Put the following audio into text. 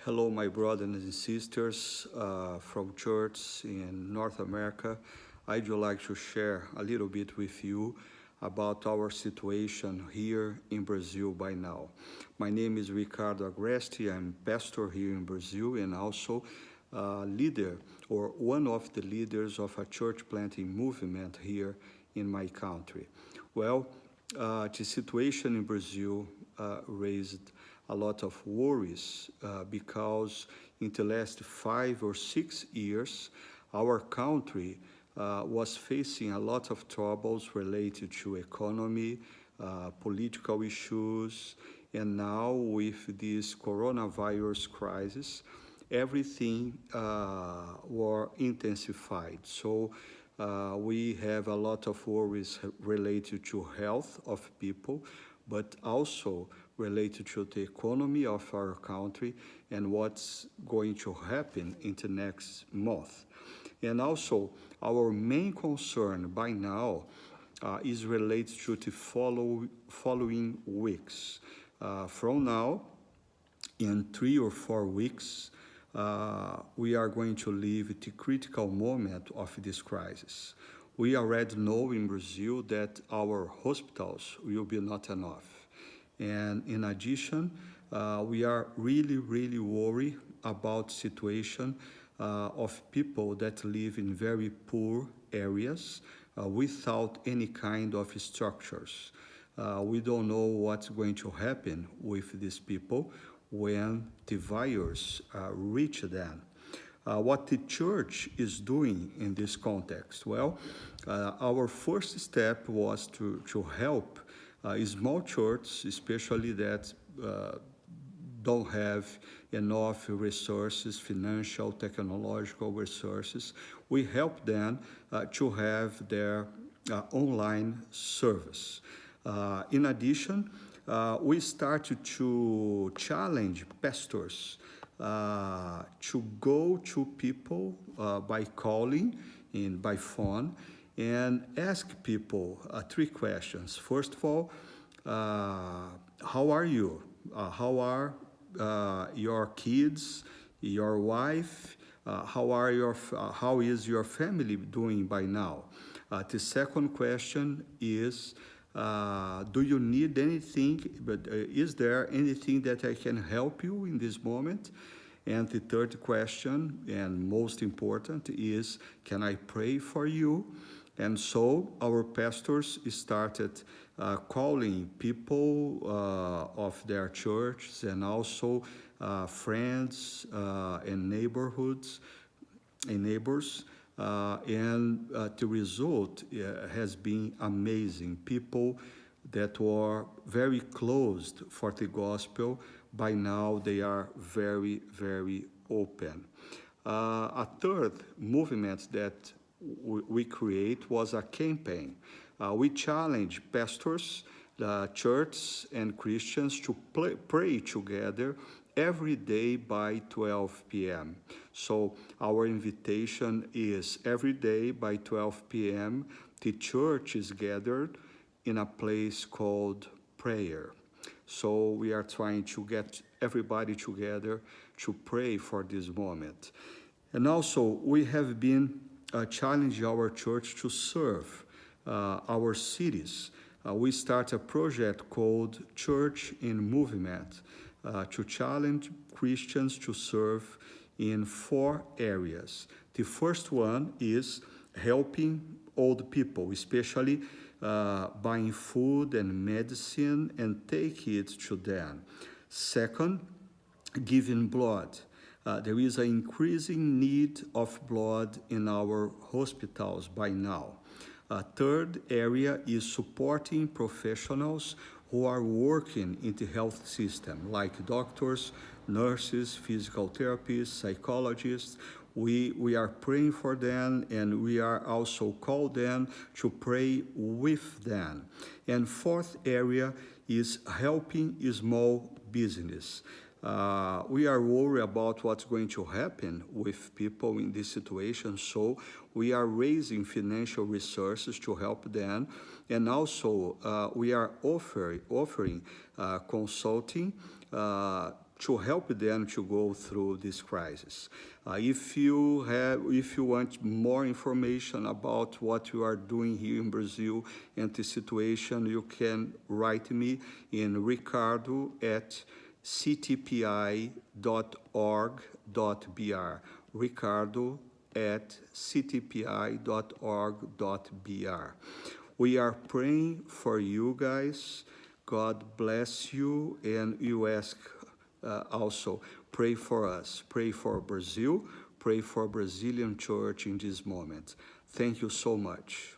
Hello, my brothers and sisters from church in North America. I'd like to share a little bit with you about our situation here in Brazil by now. My name is Ricardo Agreste. I'm pastor here in Brazil and also leader or one of the leaders of a church planting movement here in my country. Well, the situation in Brazil raised a lot of worries because in the last 5 or 6 years, our country was facing a lot of troubles related to economy, political issues, and now with this coronavirus crisis, everything were intensified. So we have a lot of worries related to health of people, but also related to the economy of our country and what's going to happen in the next month. And also, our main concern by now is related to the following weeks. From now, in 3 or 4 weeks, we are going to live the critical moment of this crisis. We already know in Brazil that our hospitals will be not enough. And in addition, we are really worried about situation of people that live in very poor areas without any kind of structures. We don't know what's going to happen with these people when the virus reach them. What the church is doing in this context? Well, our first step was to help small churches, especially that don't have enough resources, financial, technological resources. We help them to have their online service. In addition, we started to challenge pastors to go to people by calling and by phone and ask people 3 questions. First of all, how are you? How are your kids, your wife? How is your family doing by now? The second question is, do you need anything? But is there anything that I can help you in this moment? And the third question, and most important, is, can I pray for you? And so our pastors started calling people of their churches and also friends and neighbors. And the result has been amazing. People that were very closed for the gospel, by now they are very open. A third movement that we create was a campaign. We challenge pastors, churches, and Christians to pray together every day by 12 p.m. So our invitation is every day by 12 p.m. the church is gathered in a place called prayer. So we are trying to get everybody together to pray for this moment. And also we have been challenging our church to serve our cities. We start a project called Church in Movement to challenge Christians to serve in 4 areas. The first one is helping old people, especially buying food and medicine and take it to them. Second, giving blood. There is an increasing need of blood in our hospitals by now. A third area is supporting professionals who are working in the health system, like doctors, nurses, physical therapists, psychologists. We are praying for them, and we are also called them to pray with them. And fourth area is helping small business. We are worried about what's going to happen with people in this situation, so we are raising financial resources to help them, and also we are offering consulting to help them to go through this crisis. If you want more information about what you are doing here in Brazil and the situation, you can write me in Ricardo at ctpi.org.br. Ricardo at ctpi.org.br. We are praying for you guys. God bless you, and you ask also, pray for us. Pray for Brazil. Pray for Brazilian church in this moment. Thank you so much.